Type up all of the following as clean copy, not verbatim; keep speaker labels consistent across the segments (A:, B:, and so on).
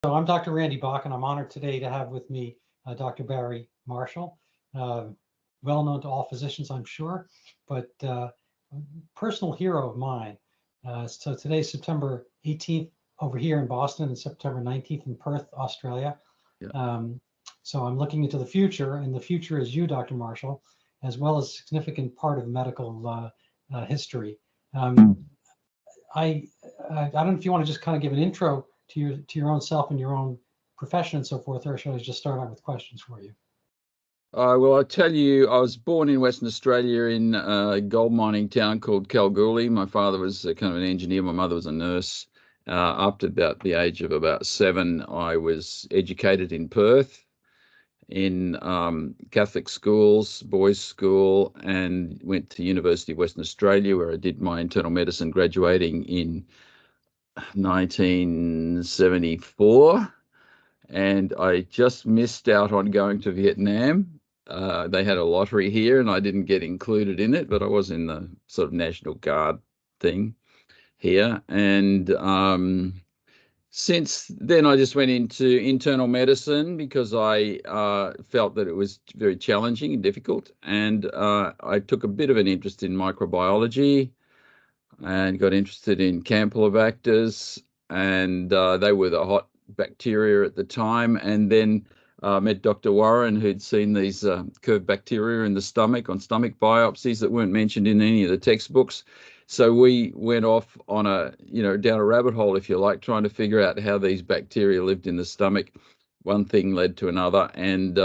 A: So I'm Dr. Randy Bock, and I'm honored today to have with me Dr. Barry Marshall, uh, well known to all physicians, I'm sure, but personal hero of mine. So today's September 18th over here in Boston and September 19th in Perth, Australia.
B: Yeah.
A: So I'm looking into the future, and the future is you, Dr. Marshall, as well as a significant part of medical history. I don't know if you want to just kind of give an intro to your own self and your own profession and so forth, or should I just start out with questions for you?
B: Well, I'll tell you, I was born in Western Australia in a gold mining town called Kalgoorlie. My father was kind of an engineer. My mother was a nurse. Up to about the age of about 7, I was educated in Perth in Catholic schools, boys' school, and went to University of Western Australia, where I did my internal medicine, graduating in 1974. And I just missed out on going to Vietnam. They had a lottery here and I didn't get included in it, but I was in the sort of National Guard thing here. And since then, I just went into internal medicine because I felt that it was very challenging and difficult. And I took a bit of an interest in microbiology and got interested in Campylobacters, and they were the hot bacteria at the time. And then met Dr. Warren, who'd seen these curved bacteria in the stomach on stomach biopsies that weren't mentioned in any of the textbooks. So we went off on down a rabbit hole, if you like, trying to figure out how these bacteria lived in the stomach. One thing led to another. And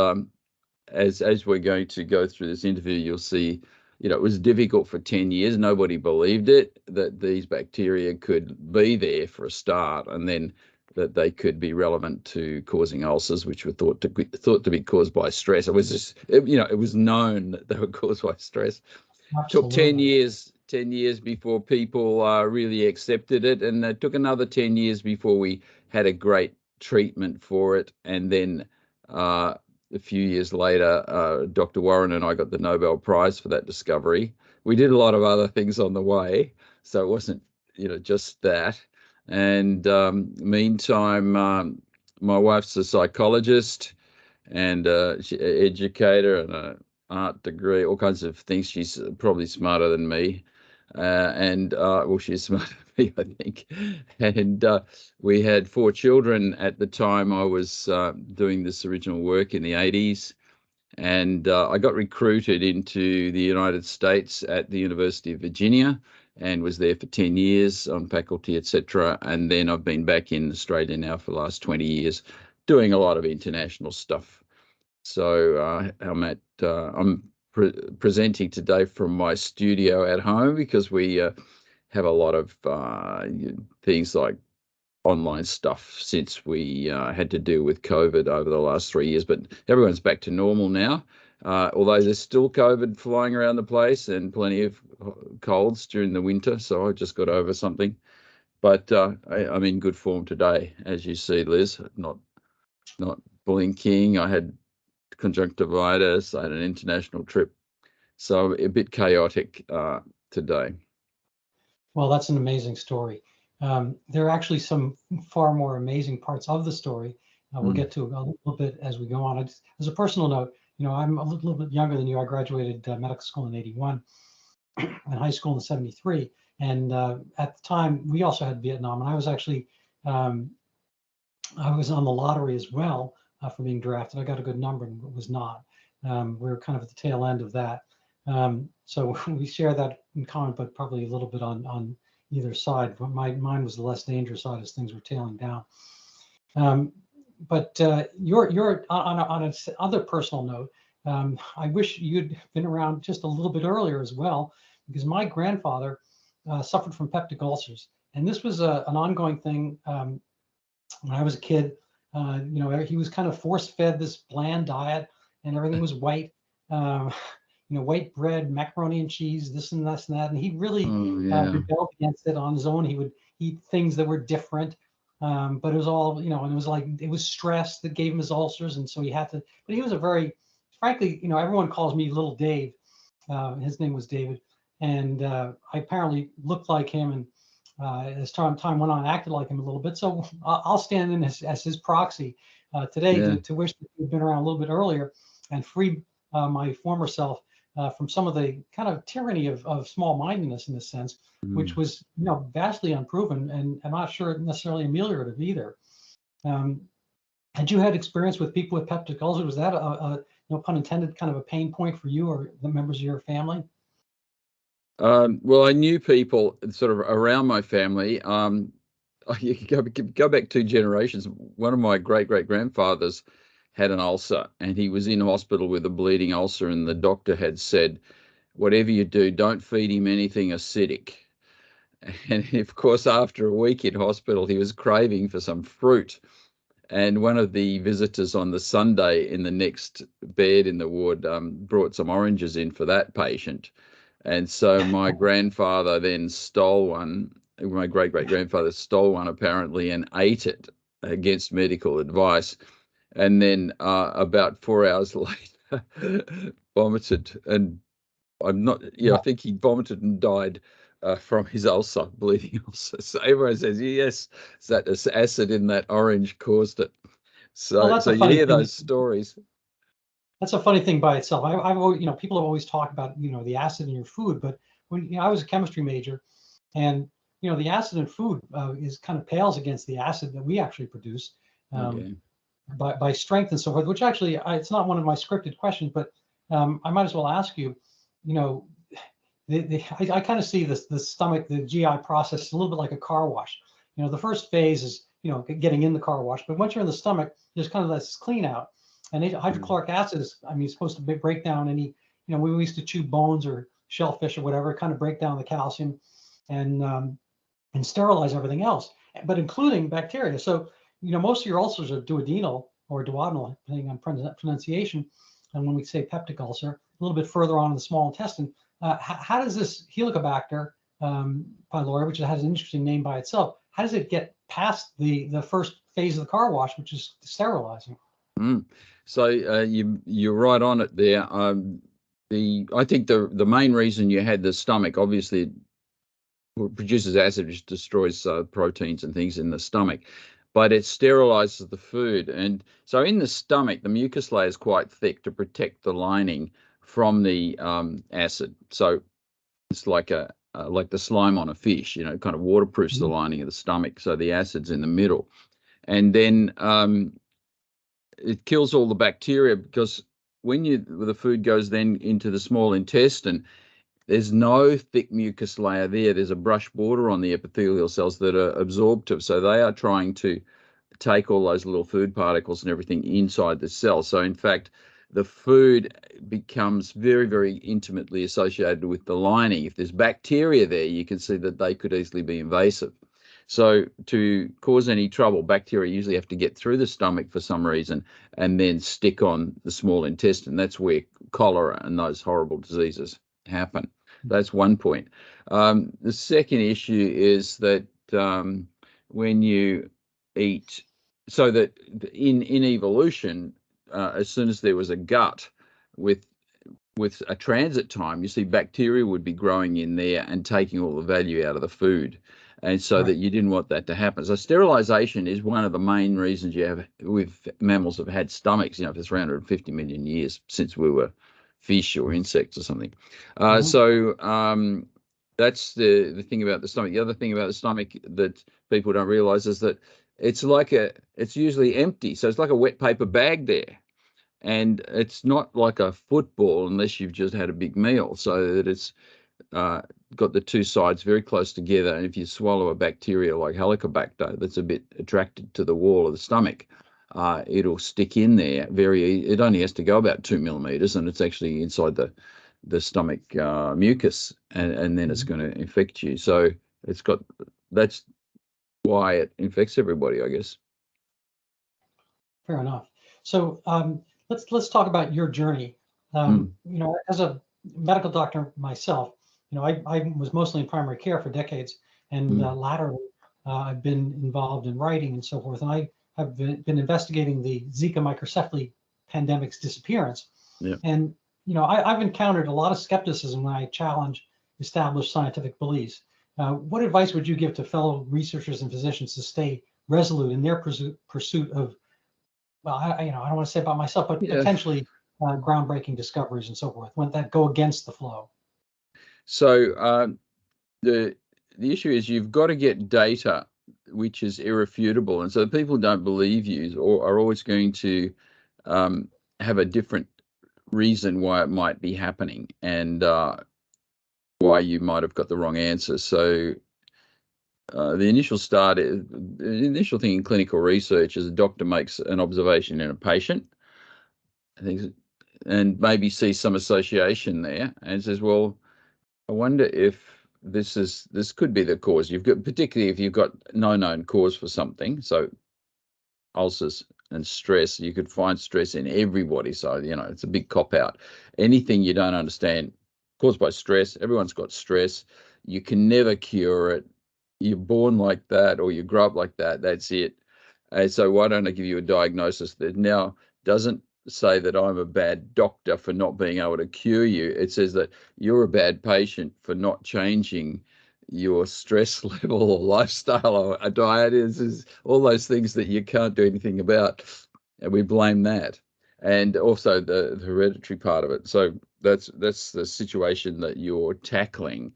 B: as we're going to go through this interview, you'll see, it was difficult for 10 years. Nobody believed it, that these bacteria could be there for a start, and then that they could be relevant to causing ulcers, which were thought to be caused by stress. It was just, it was known that they were caused by stress.
A: Absolutely.
B: Took 10 years before people really accepted it, and it took another 10 years before we had a great treatment for it. And then a few years later, Dr. Warren and I got the Nobel Prize for that discovery. We did a lot of other things on the way, so it wasn't, just that. And meantime, my wife's a psychologist and educator and an art degree, all kinds of things. She's probably smarter than me. Well, she's smarter than me, I think. And we had 4 children at the time I was doing this original work in the 80s. And I got recruited into the United States at the University of Virginia and was there for 10 years on faculty, etc. And then I've been back in Australia now for the last 20 years doing a lot of international stuff. So I'm presenting today from my studio at home because we have a lot of things like online stuff since we had to deal with COVID over the last 3 years, but everyone's back to normal now. Although there's still COVID flying around the place and plenty of colds during the winter, so I just got over something. But I'm in good form today, as you see, Liz. Not blinking. I had conjunctivitis. I had an international trip, so a bit chaotic today.
A: Well, that's an amazing story. There are actually some far more amazing parts of the story. We'll get to a little bit as we go on. As a personal note, I'm a little bit younger than you. I graduated medical school in '81 and high school in '73. And at the time, we also had Vietnam. And I was actually, I was on the lottery as well for being drafted. I got a good number and was not. We were kind of at the tail end of that. So we share that in common, but probably a little bit on either side. But mine was the less dangerous side as things were tailing down. But you're on a other personal note. I wish you'd been around just a little bit earlier as well, because my grandfather suffered from peptic ulcers, and this was an ongoing thing when I was a kid. He was kind of force-fed this bland diet, and everything was white. White bread, macaroni and cheese, this and that and that. And he really rebelled against it on his own. He would eat things that were different, but it was all, and it was like, it was stress that gave him his ulcers. And so he had to, but he was a very, frankly, everyone calls me Little Dave. His name was David. And I apparently looked like him. And as time went on, acted like him a little bit. So I'll stand in as his proxy today
B: Yeah.
A: to wish that he'd been around a little bit earlier and free my former self from some of the kind of tyranny of small-mindedness in this sense, which was vastly unproven and I'm not sure necessarily ameliorative either. Had you had experience with people with peptic ulcers? Was that no pun intended, kind of a pain point for you or the members of your family?
B: Well, I knew people sort of around my family. You could go back 2 generations. One of my great-great-grandfathers had an ulcer, and he was in hospital with a bleeding ulcer, and the doctor had said, whatever you do, don't feed him anything acidic. And of course, after a week in hospital, he was craving for some fruit. And one of the visitors on the Sunday in the next bed in the ward brought some oranges in for that patient. And so my grandfather then stole one. My great-great-grandfather stole one apparently and ate it against medical advice. And then about 4 hours later, vomited. And I think he vomited and died from his ulcer, bleeding ulcer. So everyone says, yes, that acid in that orange caused it.
A: Well,
B: So,
A: that's
B: so
A: a
B: you
A: funny
B: hear
A: thing.
B: those stories.
A: That's a funny thing by itself. I've always, people have always talked about, the acid in your food, but when I was a chemistry major, and the acid in food is kind of pales against the acid that we actually produce
B: Okay.
A: by strength and so forth. Which actually, it's not one of my scripted questions, but I might as well ask you. I kind of see the stomach, the GI process, a little bit like a car wash. The first phase is getting in the car wash, but once you're in the stomach, there's kind of this clean out. And hydrochloric acid is, supposed to break down any, we used to chew bones or shellfish or whatever, kind of break down the calcium and sterilize everything else, but including bacteria. So, most of your ulcers are duodenal or duodenal, depending on pronunciation. And when we say peptic ulcer, a little bit further on in the small intestine, how does this Helicobacter pylori, which has an interesting name by itself, how does it get past the first phase of the car wash, which is sterilizing?
B: So you're right on it there. I think the main reason you had the stomach, obviously, it produces acid, which destroys proteins and things in the stomach, but it sterilizes the food. And so in the stomach, the mucus layer is quite thick to protect the lining from the acid. So it's like the slime on a fish, kind of waterproofs the lining of the stomach. So the acid's in the middle, and then it kills all the bacteria, because when the food goes then into the small intestine, there's no thick mucus layer there. There's a brush border on the epithelial cells that are absorptive. So they are trying to take all those little food particles and everything inside the cell. So in fact, the food becomes very, very intimately associated with the lining. If there's bacteria there, you can see that they could easily be invasive. So to cause any trouble, bacteria usually have to get through the stomach for some reason and then stick on the small intestine. That's where cholera and those horrible diseases happen. That's one point. The second issue is that when you eat, so that in evolution, as soon as there was a gut with a transit time, you see bacteria would be growing in there and taking all the value out of the food. And so that you didn't want that to happen. So sterilization is one of the main reasons you have with mammals have had stomachs, for 350 million years since we were fish or insects or something. So that's the thing about the stomach. The other thing about the stomach that people don't realize is that it's usually empty. So it's like a wet paper bag there. And it's not like a football unless you've just had a big meal, so that it's got the two sides very close together. And if you swallow a bacteria like Helicobacter that's a bit attracted to the wall of the stomach, it'll stick in there. It only has to go about 2 millimeters, and it's actually inside the stomach mucus, and then it's going to infect you. So that's why it infects everybody, I guess.
A: Fair enough. So let's talk about your journey. As a medical doctor myself, I was mostly in primary care for decades, and latterly I've been involved in writing and so forth. And I have been investigating the Zika microcephaly pandemic's disappearance.
B: Yeah.
A: And I've encountered a lot of skepticism when I challenge established scientific beliefs. What advice would you give to fellow researchers and physicians to stay resolute in their pursuit of, well, I don't want to say about myself, but
B: Yeah.
A: potentially groundbreaking discoveries and so forth, when that go against the flow?
B: So the issue is you've got to get data which is irrefutable, and so people don't believe you or are always going to have a different reason why it might be happening and why you might have got the wrong answer. So the initial thing in clinical research is a doctor makes an observation in a patient, I think, and maybe sees some association there and says, well, I wonder if this could be the cause. You've got, particularly if you've got no known cause for something. So ulcers and stress, you could find stress in everybody. So, it's a big cop out. Anything you don't understand caused by stress, everyone's got stress. You can never cure it. You're born like that or you grow up like that. That's it. And so why don't I give you a diagnosis that now doesn't say that I'm a bad doctor for not being able to cure you. It says that you're a bad patient for not changing your stress level or lifestyle or a diet is all those things that you can't do anything about, and we blame that, and also the hereditary part of it. So that's the situation that you're tackling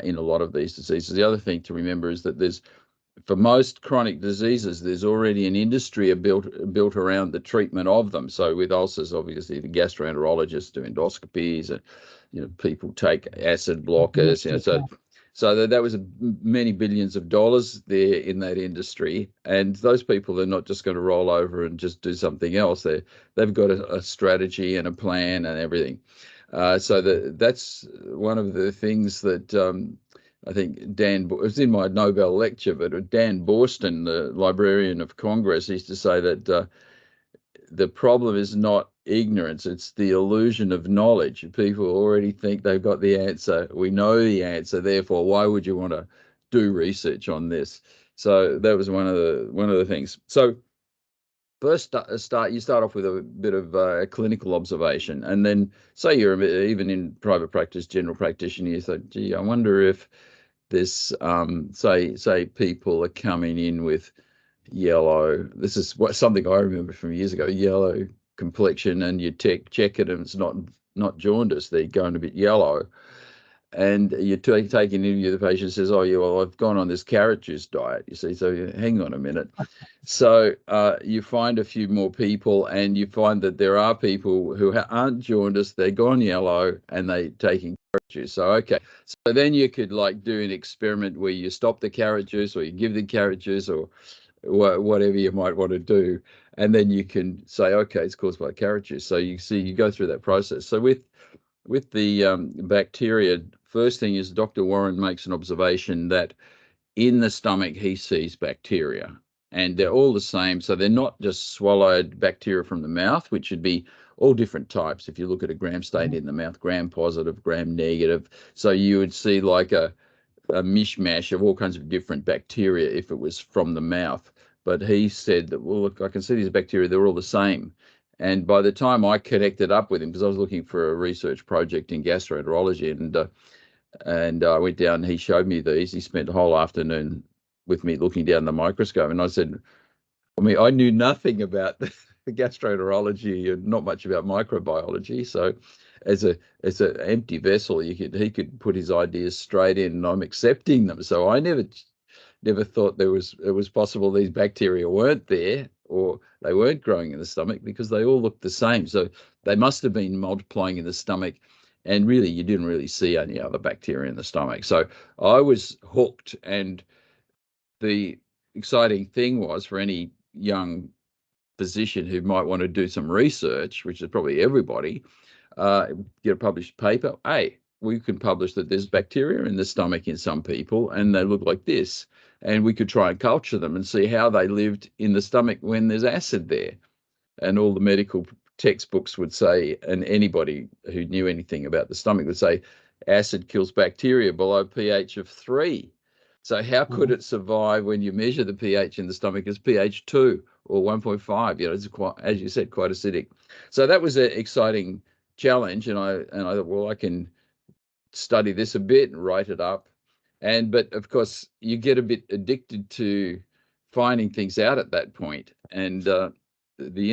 B: in a lot of these diseases. The other thing to remember is that for most chronic diseases, there's already an industry built around the treatment of them. So with ulcers, obviously, the gastroenterologists do endoscopies, and people take acid blockers. So that was many billions of dollars there in that industry, and those people are not just going to roll over and just do something else. They've got a strategy and a plan and everything. So that's one of the things that I think it was in my Nobel lecture, but Dan Borston, the Librarian of Congress, used to say that the problem is not ignorance, it's the illusion of knowledge. People already think they've got the answer. We know the answer, therefore, why would you want to do research on this? So that was one of the things. So first you start off with a bit of clinical observation, and then say you're even in private practice, general practitioner, you think, gee, I wonder if this say people are coming in with yellow. This is something I remember from years ago, yellow complexion, and you check it and it's not jaundice, they're going a bit yellow. And you take an interview, the patient says, oh, yeah, well, I've gone on this carrot juice diet, you see. So hang on a minute. So you find a few more people, and you find that there are people who aren't jaundiced, they're gone yellow, and they're taking carrot juice. So, okay. So then you could do an experiment where you stop the carrot juice, or you give the carrot juice, or whatever you might want to do. And then you can say, okay, it's caused by carrot juice. So you go through that process. So with the bacteria, first thing is Dr. Warren makes an observation that in the stomach he sees bacteria, and they're all the same. So they're not just swallowed bacteria from the mouth, which would be all different types. If you look at a gram stain in the mouth, gram positive, gram negative. So you would see like a mishmash of all kinds of different bacteria if it was from the mouth. But he said that, well, look, I can see these bacteria, they're all the same. And by the time I connected up with him, because I was looking for a research project in gastroenterology, and I went down and he showed me these. He spent the whole afternoon with me looking down the microscope. And I said, I knew nothing about gastroenterology and not much about microbiology. So as an empty vessel, he could put his ideas straight in, and I'm accepting them. So I never thought it was possible these bacteria weren't there or they weren't growing in the stomach, because they all looked the same. So they must have been multiplying in the stomach, and really you didn't really see any other bacteria in the stomach. So I was hooked, and the exciting thing was for any young physician who might want to do some research, which is probably everybody, get a published paper. Hey, we can publish that there's bacteria in the stomach in some people, and they look like this. And we could try and culture them and see how they lived in the stomach when there's acid there. And all the medical textbooks would say, and anybody who knew anything about the stomach would say, acid kills bacteria below pH of 3. So how could it survive when you measure the pH in the stomach as pH 2 or 1.5? It's quite, as you said, quite acidic. So that was an exciting challenge, and I thought, well, I can study this a bit and write it up. But of course, you get a bit addicted to finding things out at that point. And the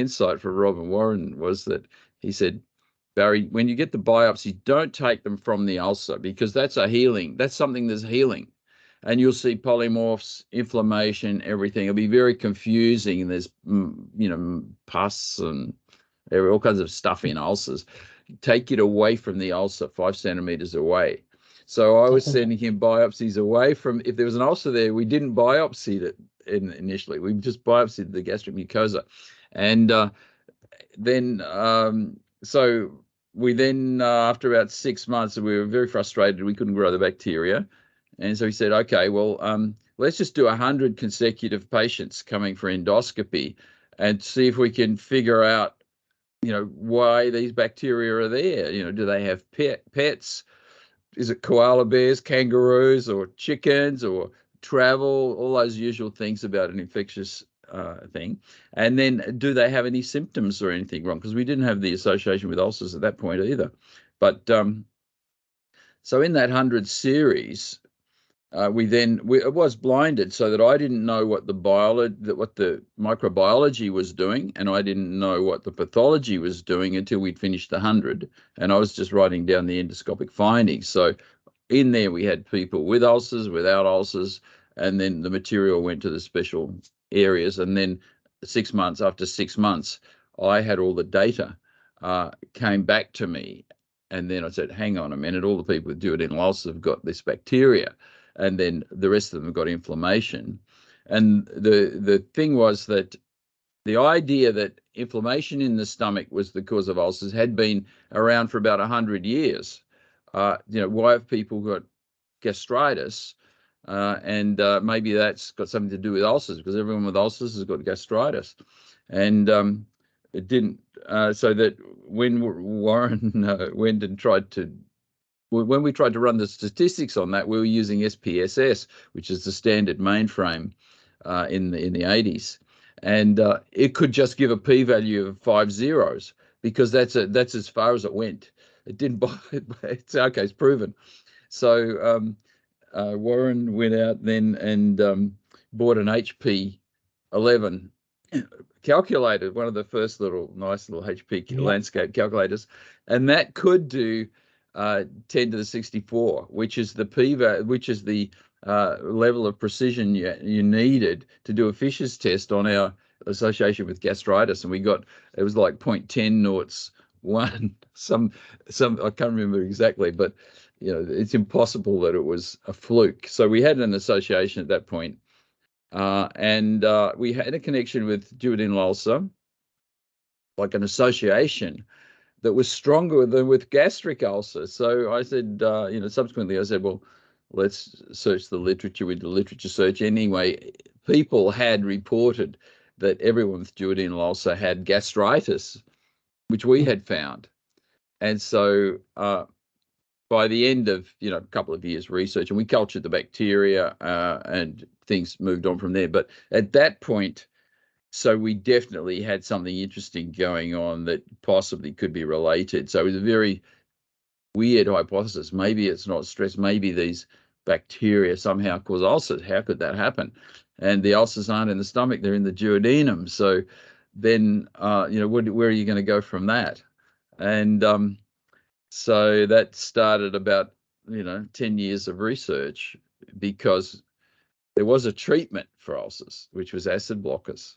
B: insight for Robin Warren was that he said, Barry, when you get the biopsy, don't take them from the ulcer, because that's something that's healing. And you'll see polymorphs, inflammation, everything. It'll be very confusing. And there's, pus and all kinds of stuff in ulcers. Take it away from the ulcer, 5 centimeters away. So I was sending him biopsies away from, if there was an ulcer there, we didn't biopsy it initially. We just biopsied the gastric mucosa. And then, so we then, after about 6 months, we were very frustrated. We couldn't grow the bacteria. And so he said, okay, well, let's just do 100 consecutive patients coming for endoscopy and see if we can figure out, why these bacteria are there. Do they have pets? Is it koala bears, kangaroos, or chickens, or travel? All those usual things about an infectious thing. And then, do they have any symptoms or anything wrong? Because we didn't have the association with ulcers at that point either. But so in that 100 series, it was blinded, so that I didn't know what the microbiology was doing, and I didn't know what the pathology was doing until we'd finished the 100, and I was just writing down the endoscopic findings. So in there we had people with ulcers, without ulcers, and then the material went to the special areas. And then after 6 months, I had all the data came back to me, and then I said, hang on a minute, all the people with duodenal ulcers have got this bacteria, and then the rest of them got inflammation. And the thing was that the idea that inflammation in the stomach was the cause of ulcers had been around for about 100 years. Why have people got gastritis? And maybe that's got something to do with ulcers, because everyone with ulcers has got gastritis. And it didn't, so that when Warren went and when we tried to run the statistics on that, we were using SPSS, which is the standard mainframe in the 80s, and it could just give a p-value of 5 zeros, because that's as far as it went. It didn't buy it. It's okay, it's proven. So Warren went out then and bought an HP 11 calculator, one of the first nice little HP landscape calculators, and that could do 10 to the 64, which is the level of precision you needed to do a Fisher's test on our association with gastritis. And it was like 0.1001, some I can't remember exactly, but it's impossible that it was a fluke. So we had an association at that point, and we had a connection with duodenal ulcer, like an association that was stronger than with gastric ulcer. So I said, subsequently I said, well, let's search the literature. We did a literature search. Anyway, people had reported that everyone with duodenal ulcer had gastritis, which we had found. And so by the end of, a couple of years research, and we cultured the bacteria and things moved on from there. But at that point, so we definitely had something interesting going on that possibly could be related. So it was a very weird hypothesis. Maybe it's not stress. Maybe these bacteria somehow cause ulcers. How could that happen? And the ulcers aren't in the stomach, they're in the duodenum. So then, where are you going to go from that? And so that started about, 10 years of research, because there was a treatment for ulcers, which was acid blockers.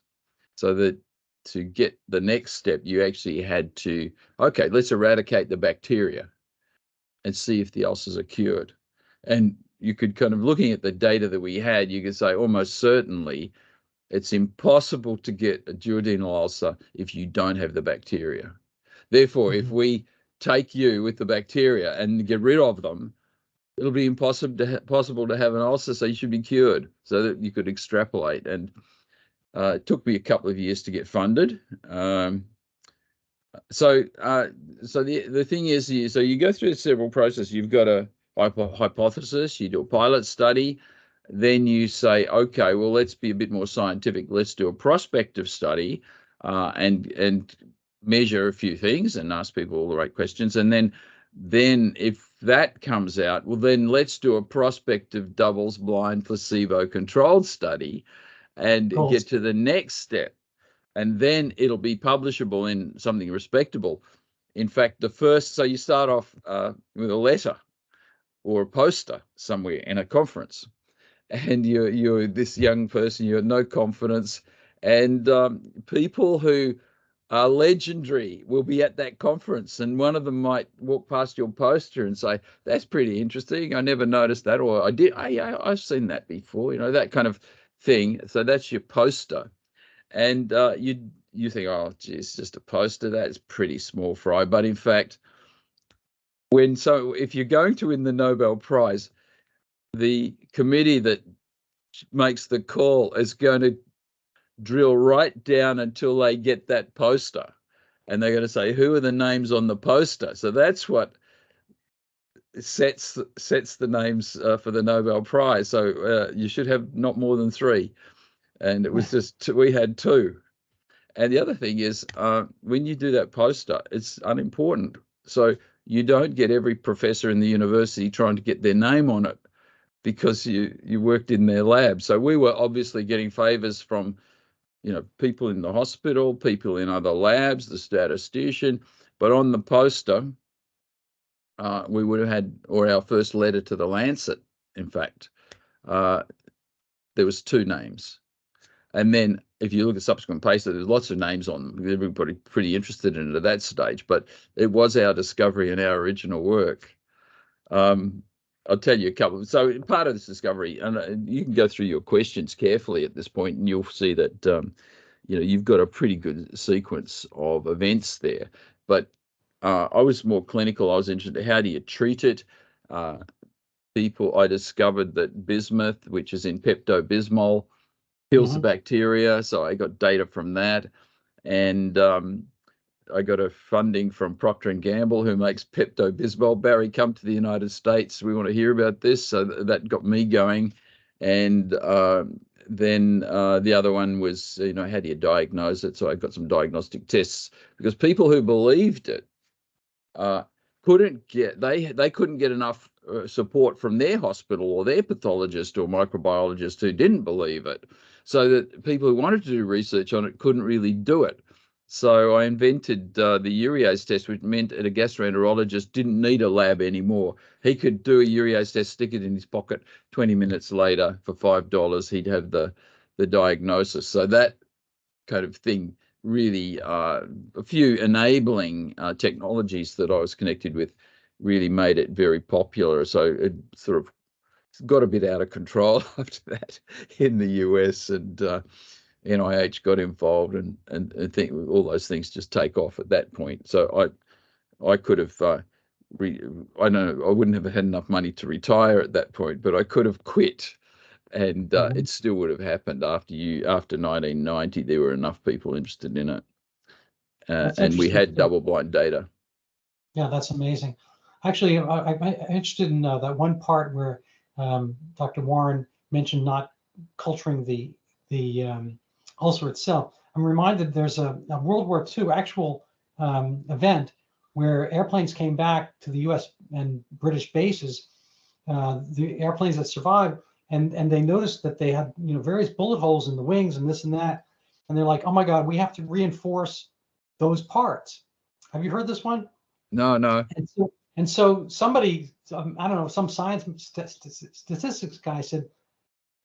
B: So that to get the next step, you actually had to, okay, let's eradicate the bacteria and see if the ulcers are cured. And you could kind of, looking at the data that we had, you could say almost certainly it's impossible to get a duodenal ulcer if you don't have the bacteria. Therefore, if we take you with the bacteria and get rid of them, it'll be possible to have an ulcer, so you should be cured, so that you could extrapolate. And it took me a couple of years to get funded. So the thing is, so you go through several processes. You've got a hypothesis, you do a pilot study, then you say, okay, well, let's be a bit more scientific. Let's do a prospective study and measure a few things and ask people all the right questions. And then if that comes out, well, then let's do a prospective doubles-blind placebo-controlled study and
A: Gold
B: get to the next step. And then it'll be publishable in something respectable. In fact, so you start off with a letter or a poster somewhere in a conference, and you're this young person, you have no confidence, and people who are legendary will be at that conference, and one of them might walk past your poster and say, "That's pretty interesting. I never noticed that," or "I did. I've seen that before." That kind of thing. So that's your poster, and you think, "Oh, geez, just a poster. That's pretty small fry." But in fact, if you're going to win the Nobel Prize, the committee that makes the call is going to drill right down until they get that poster, and they're going to say, who are the names on the poster? So that's what sets the names for the Nobel Prize. So you should have not more than 3, and it was just we had 2. And the other thing is, when you do that poster, it's unimportant. So you don't get every professor in the university trying to get their name on it because you worked in their lab. So we were obviously getting favors from people in the hospital, people in other labs, the statistician. But on the poster, we would have had, or our first letter to the Lancet, in fact, there was 2 names. And then if you look at subsequent papers, there's lots of names on them. Everybody pretty interested in it at that stage. But it was our discovery and our original work. I'll tell you a couple. So part of this discovery, and you can go through your questions carefully at this point, and you'll see that you've got a pretty good sequence of events there. But I was more clinical. I was interested in how do you treat it. I discovered that bismuth, which is in Pepto-Bismol, kills the bacteria. So I got data from that, and I got a funding from Procter and Gamble, who makes Pepto-Bismol. Barry, come to the United States. We want to hear about this. So that got me going. And then the other one was, how do you diagnose it? So I got some diagnostic tests, because people who believed it couldn't get enough support from their hospital or their pathologist or microbiologist who didn't believe it. So that people who wanted to do research on it couldn't really do it. So I invented the urease test, which meant that a gastroenterologist didn't need a lab anymore. He could do a urease test, stick it in his pocket. 20 minutes later, for $5, he'd have the diagnosis. So that kind of thing really, a few enabling technologies that I was connected with really made it very popular. So it sort of got a bit out of control after that in the US, and NIH got involved, and think all those things just take off at that point. So I could have, I know I wouldn't have had enough money to retire at that point, but I could have quit, and it still would have happened after 1990. There were enough people interested in it, and we had double-blind data.
A: Yeah, that's amazing. Actually, I'm interested in that one part where Dr. Warren mentioned not culturing the ulcer itself. I'm reminded there's a World War II actual event where airplanes came back to the U.S. and British bases, the airplanes that survived, and they noticed that they had various bullet holes in the wings and this and that, and they're like, oh my God, we have to reinforce those parts. Have you heard this one?
B: No.
A: And so somebody, I don't know, some science statistics guy said,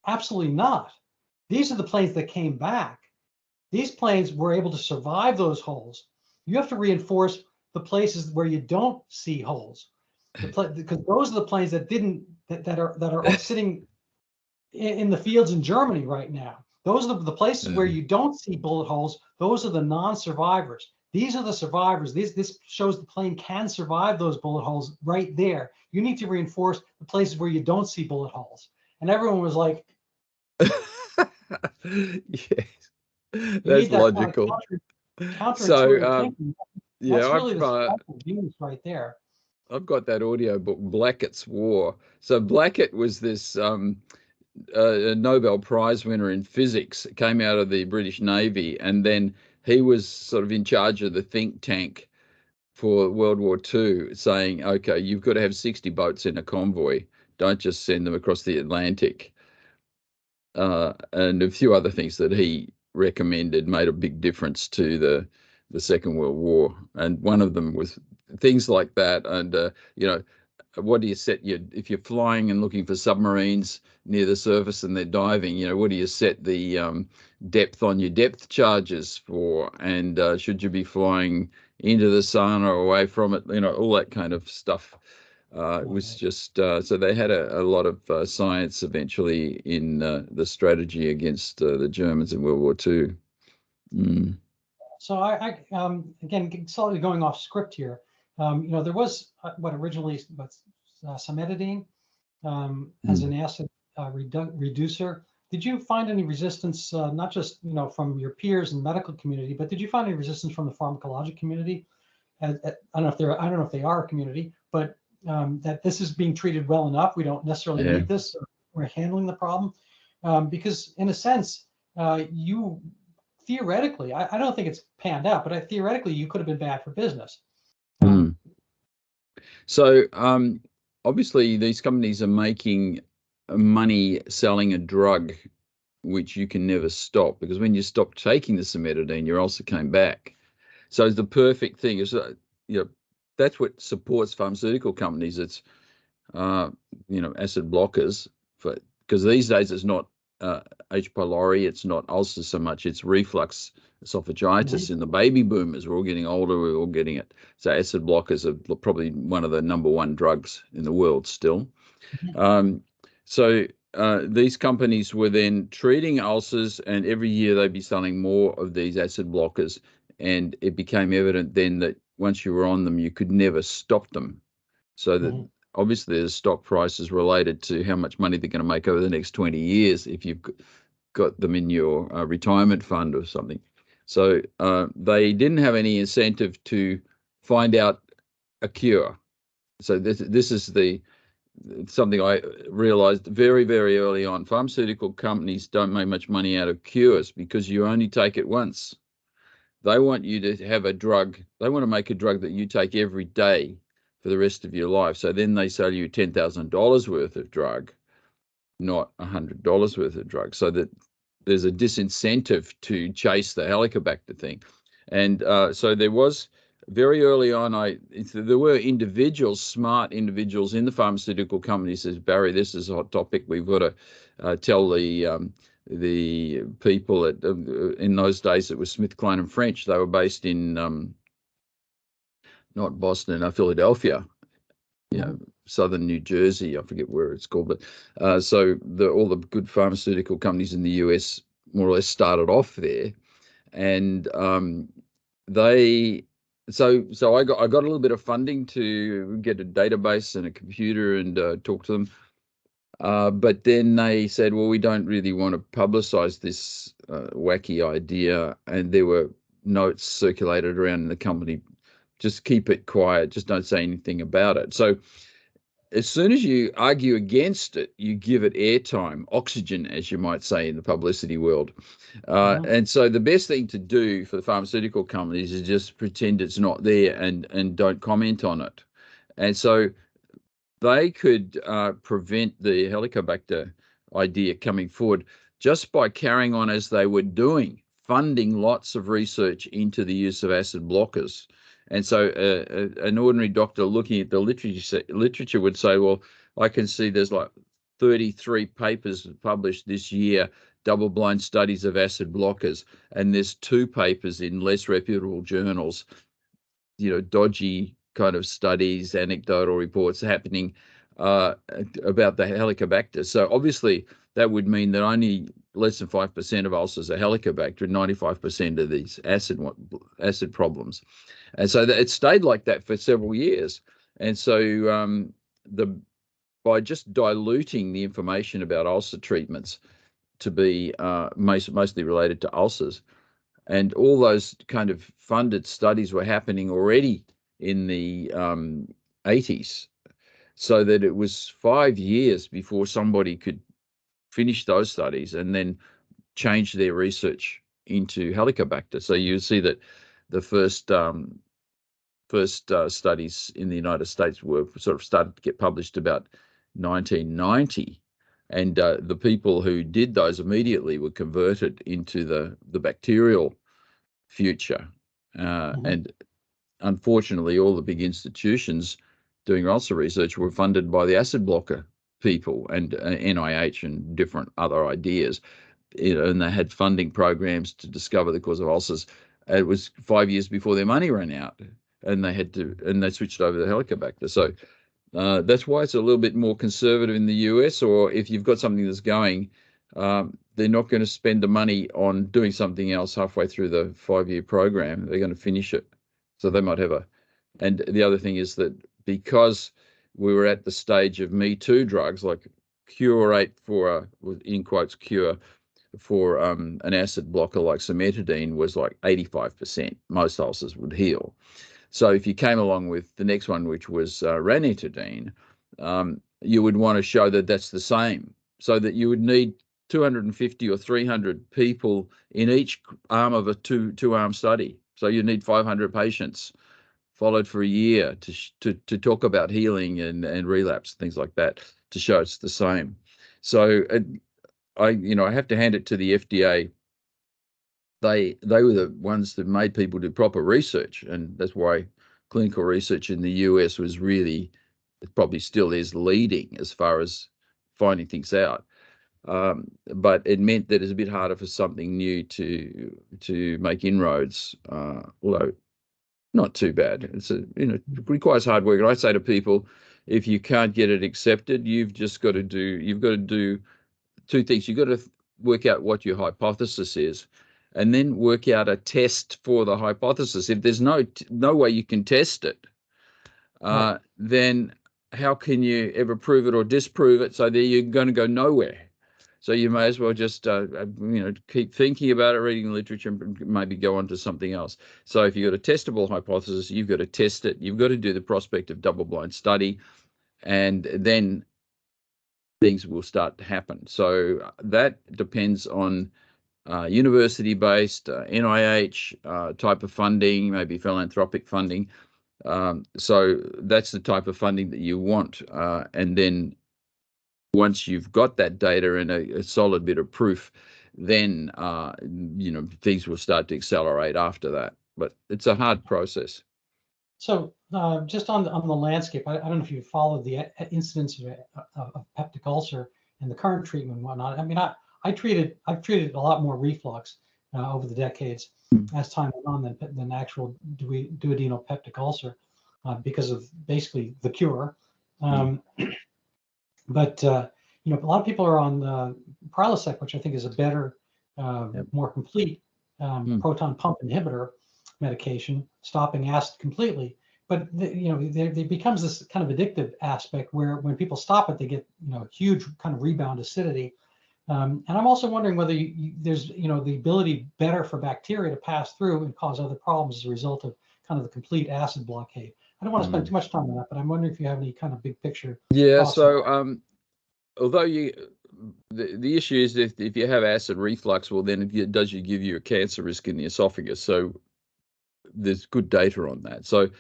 A: absolutely not. These are the planes that came back. These planes were able to survive those holes. You have to reinforce the places where you don't see holes, because those are the planes that are sitting in the fields in Germany right now. Those are the places where you don't see bullet holes. Those are the non-survivors. These are the survivors. This shows the plane can survive those bullet holes right there. You need to reinforce the places where you don't see bullet holes. And everyone was like,
B: yes, that's logical.
A: Counterintuitive thinking.
B: Yeah,
A: that's really the genius right there.
B: I've got that audio book, Blackett's War. So Blackett was this a Nobel Prize winner in physics. It came out of the British Navy, and then he was sort of in charge of the think tank for World War II, saying, okay, you've got to have 60 boats in a convoy. Don't just send them across the Atlantic. And a few other things that he recommended made a big difference to the Second World War. And one of them was things like that. And, what do you set if you're flying and looking for submarines near the surface and they're diving, what do you set the depth on your depth charges for? And should you be flying into the sun or away from it? All that kind of stuff. It was just so they had a lot of science eventually in the strategy against the Germans in World War II. Mm.
A: So again, slightly going off script here. There was originally cimetidine as an acid reducer. Did you find any resistance, not just from your peers in the medical community, but did you find any resistance from the pharmacologic community? I don't know if they are a community, but that this is being treated well enough. We don't necessarily need this. We're handling the problem because, in a sense, you theoretically, I don't think it's panned out, but theoretically, you could have been bad for business.
B: So obviously, these companies are making money selling a drug which you can never stop, because when you stop taking the cimetidine, your ulcer came back. So the perfect thing is, that's what supports pharmaceutical companies. It's, acid blockers, because these days it's not H. pylori, it's not ulcers so much, it's reflux esophagitis in the baby boomers. We're all getting older, we're all getting it. So acid blockers are probably one of the #1 drugs in the world still. So these companies were then treating ulcers, and every year they'd be selling more of these acid blockers. And it became evident then that once you were on them, you could never stop them. So that obviously the stock price is related to how much money they're going to make over the next 20 years if you've got them in your retirement fund or something. So they didn't have any incentive to find out a cure. So this is something I realized very, very early on. Pharmaceutical companies don't make much money out of cures because you only take it once. They want you to have a drug. They want to make a drug that you take every day for the rest of your life. So then they sell you $10,000 worth of drug, not $100 worth of drug. So that there's a disincentive to chase the Helicobacter thing. And so there was very early on, there were smart individuals in the pharmaceutical companies says, Barry, this is a hot topic. We've got to tell the people in those days, it was Smith, Kline and French. They were based in not Boston, Philadelphia, southern New Jersey. I forget where it's called, but so all the good pharmaceutical companies in the US more or less started off there, and So I got a little bit of funding to get a database and a computer and talk to them. But then they said, well, we don't really want to publicize this wacky idea. And there were notes circulated around in the company, just keep it quiet, just don't say anything about it. So as soon as you argue against it, you give it airtime, oxygen, as you might say in the publicity world. And so the best thing to do for the pharmaceutical companies is just pretend it's not there and don't comment on it. And so they could prevent the Helicobacter idea coming forward just by carrying on as they were doing, funding lots of research into the use of acid blockers. And so an ordinary doctor looking at the literature would say, well, I can see there's like 33 papers published this year, double-blind studies of acid blockers, and there's 2 papers in less reputable journals, dodgy kind of studies, anecdotal reports happening about the Helicobacter. So obviously that would mean that only less than 5% of ulcers are Helicobacter and 95% of these acid problems. And so it stayed like that for several years. And so by just diluting the information about ulcer treatments to be mostly related to ulcers, and all those kind of funded studies were happening already in the 80s, so that it was 5 years before somebody could finish those studies and then change their research into Helicobacter. So you see that the first first studies in the United States were sort of started to get published about 1990. And the people who did those immediately were converted into the bacterial future. And unfortunately, all the big institutions doing ulcer research were funded by the acid blocker people and NIH and different other ideas. And they had funding programs to discover the cause of ulcers. It was 5 years before their money ran out, and they switched over to Helicobacter. So that's why it's a little bit more conservative in the US, or if you've got something that's going, they're not going to spend the money on doing something else halfway through the 5-year program. They're going to finish it. So they might have and the other thing is that because we were at the stage of Me Too drugs, like cure rate for, in quotes, cure for an acid blocker like cimetidine was like 85%. Most ulcers would heal. So if you came along with the next one, which was ranitidine, you would want to show that that's the same, so that you would need 250 or 300 people in each arm of a two-arm study. So you need 500 patients followed for a year to talk about healing and relapse, things like that, to show it's the same. So I have to hand it to the FDA. They were the ones that made people do proper research, and that's why clinical research in the US was really, it probably still is, leading as far as finding things out. But it meant that it's a bit harder for something new to make inroads, although not too bad. It requires hard work. And I say to people, if you can't get it accepted, you've got to do two things. You've got to work out what your hypothesis is, and then work out a test for the hypothesis. If there's no way you can test it,
A: Right.
B: then how can you ever prove it or disprove it? So there you're going to go nowhere. So you may as well just keep thinking about it, reading the literature, and maybe go on to something else. So if you've got a testable hypothesis, you've got to test it. You've got to do the prospective double-blind study, and then things will start to happen. So that depends on university-based, NIH type of funding, maybe philanthropic funding. So that's the type of funding that you want. And then once you've got that data and a solid bit of proof, then things will start to accelerate after that. But it's a hard process.
A: So just on the landscape, I don't know if you followed the incidence of peptic ulcer and the current treatment and whatnot. I mean, I've treated a lot more reflux over the decades as time went on than actual duodenal peptic ulcer because of basically the cure. But a lot of people are on Prilosec, which I think is a better, more complete proton pump inhibitor medication, stopping acid completely. But there becomes this kind of addictive aspect where when people stop it, they get huge kind of rebound acidity. And I'm also wondering whether there's the ability better for bacteria to pass through and cause other problems as a result of kind of the complete acid blockade. I don't want to spend too much time on that, but I'm wondering if you have any kind of big picture.
B: Yeah. So although the issue is if you have acid reflux, well, then it does give you a cancer risk in the esophagus. So there's good data on that. So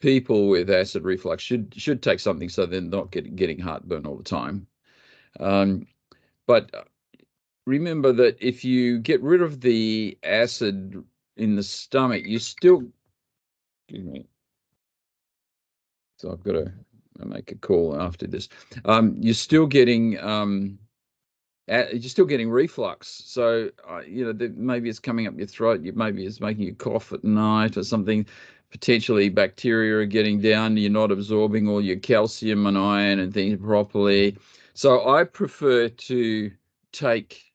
B: people with acid reflux should take something so they're not getting heartburn all the time. But remember that if you get rid of the acid in the stomach, you still, excuse me. So I've got to make a call after this. You're still getting reflux. So maybe it's coming up your throat. Maybe it's making you cough at night or something. Potentially bacteria are getting down. You're not absorbing all your calcium and iron and things properly. So I prefer to take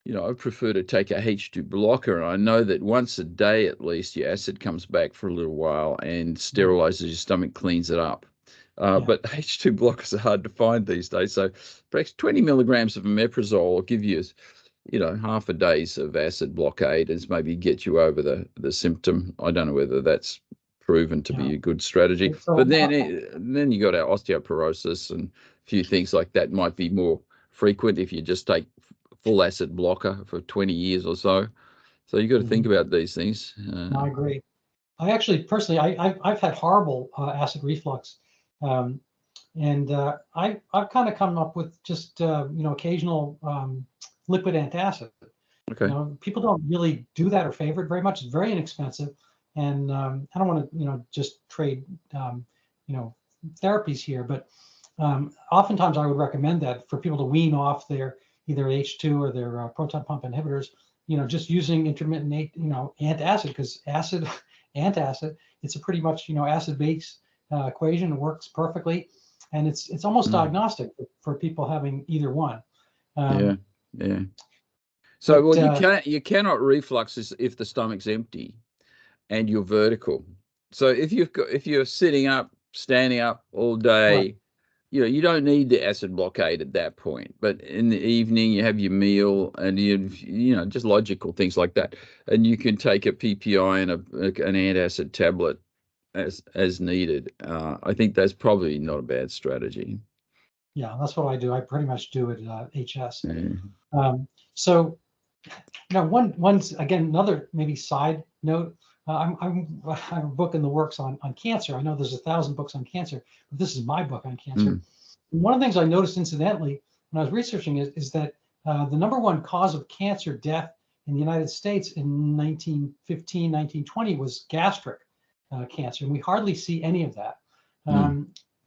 B: a H2 blocker. And I know that once a day at least your acid comes back for a little while and sterilizes your stomach, cleans it up. But H2 blockers are hard to find these days. So perhaps 20 milligrams of omeprazole will give you, half a day's of acid blockade and maybe get you over the symptom. I don't know whether that's proven to be a good strategy. So, but then you got our osteoporosis and a few things like that might be more frequent if you just take full acid blocker for 20 years or so. So you got to think about these things.
A: I agree. I actually personally, I've had horrible acid reflux, um, and I've kind of come up with just occasional liquid antacid.
B: Okay.
A: People don't really do that or favor it very much. It's very inexpensive, and I don't want to just trade you know therapies here, but oftentimes I would recommend that for people to wean off their either H2 or their proton pump inhibitors. Just using intermittent antacid, because acid antacid, it's a pretty much acid base equation. It works perfectly, and it's almost diagnostic for people having either one.
B: Yeah, yeah. So,
A: But
B: well, you cannot reflux if the stomach's empty and you're vertical. So if you're sitting up, standing up all
A: right.
B: day, you don't need the acid blockade at that point. But in the evening, you have your meal and just logical things like that, and you can take a PPI and an antacid tablet as needed. I think that's probably not a bad strategy.
A: Yeah, that's what I do. I pretty much do it HS.
B: Yeah.
A: So once again, another maybe side note. I have a book in the works on cancer. I know there's 1,000 books on cancer, but this is my book on cancer.
B: Mm.
A: One of the things I noticed incidentally when I was researching is that the number one cause of cancer death in the United States in 1915, 1920 was gastric cancer, and we hardly see any of that.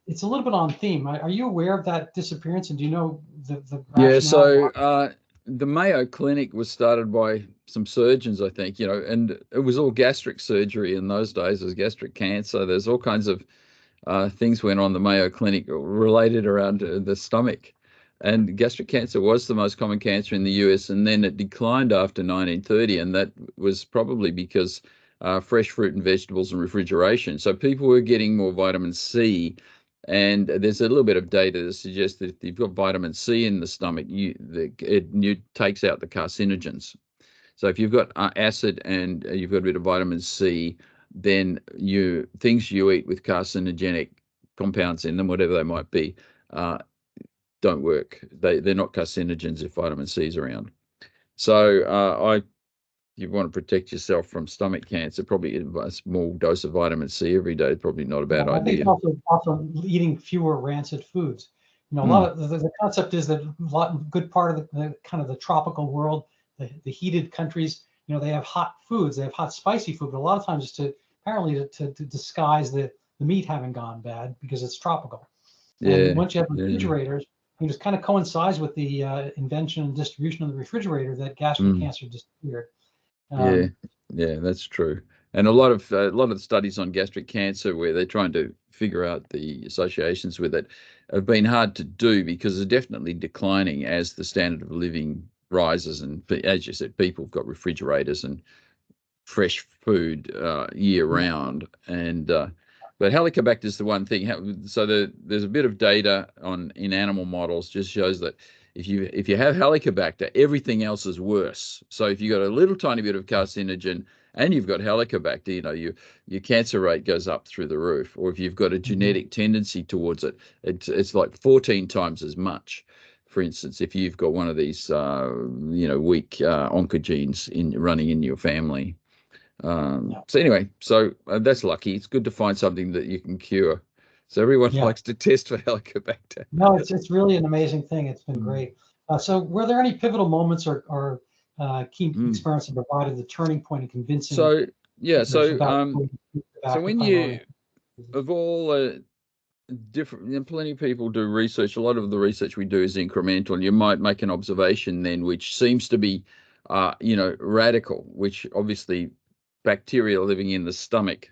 A: It's a little bit on theme. Are you aware of that disappearance, and do you know the
B: Yeah,
A: rationale?
B: so the Mayo Clinic was started by some surgeons, I think, and it was all gastric surgery in those days. It was gastric cancer. There's all kinds of things went on the Mayo Clinic related around the stomach. And gastric cancer was the most common cancer in the US, and then it declined after 1930, and that was probably because fresh fruit and vegetables and refrigeration. So people were getting more vitamin C, and there's a little bit of data that suggests that if you've got vitamin C in the stomach, it takes out the carcinogens. So if you've got acid and you've got a bit of vitamin C, then things you eat with carcinogenic compounds in them, whatever they might be, don't work. They're not carcinogens if vitamin C is around. So you want to protect yourself from stomach cancer, probably a small dose of vitamin C every day is probably not a bad
A: I think
B: idea.
A: also eating fewer rancid foods. A lot of the concept is that good part of the kind of the tropical world, the heated countries, they have hot foods, they have hot spicy food, but a lot of times it's apparently to disguise the meat having gone bad because it's tropical.
B: Yeah,
A: And once you have
B: yeah.
A: refrigerators, it just kind of coincides with the invention and distribution of the refrigerator that gastric cancer disappeared.
B: Yeah, that's true. And a lot of the studies on gastric cancer where they're trying to figure out the associations with it have been hard to do because they're definitely declining as the standard of living rises. And as you said, people have got refrigerators and fresh food year round. And but Helicobacter is the one thing. So there's a bit of data in animal models just shows that if you have Helicobacter, everything else is worse. So if you've got a little tiny bit of carcinogen and you've got Helicobacter, your cancer rate goes up through the roof. Or if you've got a genetic tendency towards it, it's like 14 times as much. For instance, if you've got one of these weak oncogenes running in your family. So anyway, that's lucky. It's good to find something that you can cure. So everyone likes to test for Helicobacter.
A: No, it's really an amazing thing. It's been great. So were there any pivotal moments or key experiments that provided the turning point in convincing?
B: So yeah, so when
A: pylori?
B: of all different, plenty of people do research. A lot of the research we do is incremental, and you might make an observation then which seems to be radical, which obviously bacteria living in the stomach